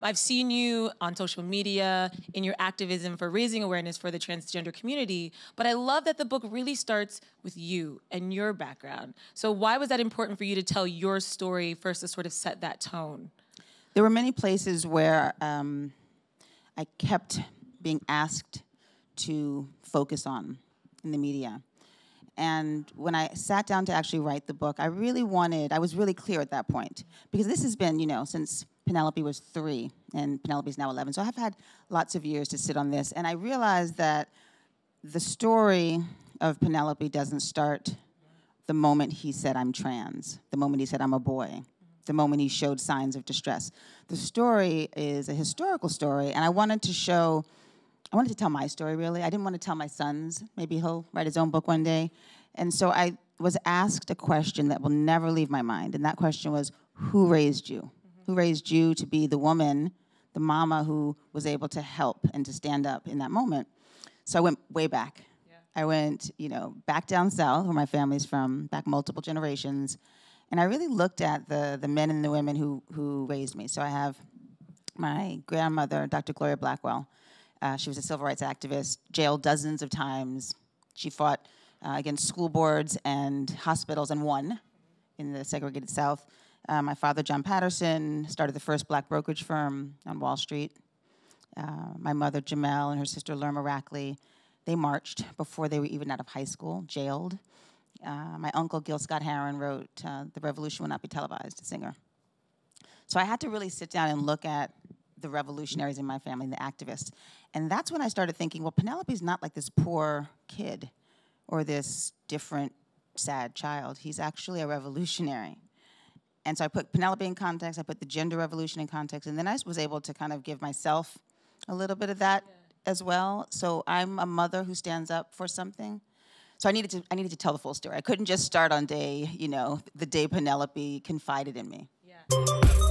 I've seen you on social media in your activism for raising awareness for the transgender community, but I love that the book really starts with you and your background. So why was that important for you to tell your story first to sort of set that tone? There were many places where I kept being asked to focus on in the media. And when I sat down to actually write the book, I was really clear at that point. Because this has been, since Penelope was 3, and Penelope's now 11. So I've had lots of years to sit on this. And I realized that the story of Penelope doesn't start the moment he said, I'm trans, the moment he said, I'm a boy, the moment he showed signs of distress. The story is a historical story, and I wanted to tell my story, really. I didn't want to tell my son's. Maybe he'll write his own book one day. And so I was asked a question that will never leave my mind, and that question was, who raised you? Who raised you to be the woman, the mama who was able to help and to stand up in that moment? So I went way back. Yeah. I went, back down south, where my family's from, back multiple generations, and I really looked at the men and the women who raised me. So I have my grandmother, Dr. Gloria Blackwell. She was a civil rights activist, jailed dozens of times. She fought against school boards and hospitals and won in the segregated South. My father, John Patterson, started the first black brokerage firm on Wall Street. My mother, Jamel, and her sister, Lerma Rackley, they marched before they were even out of high school, jailed. My uncle, Gil Scott Heron, wrote The Revolution Will Not Be Televised, a singer. So I had to really sit down and look at the revolutionaries in my family, the activists. And that's when I started thinking, well, Penelope's not like this poor kid or this different, sad child. He's actually a revolutionary. And so I put Penelope in context, I put the gender revolution in context, and then I was able to kind of give myself a little bit of that as well. So I'm a mother who stands up for something. So I needed to tell the full story. I couldn't just start on day, the day Penelope confided in me. Yeah.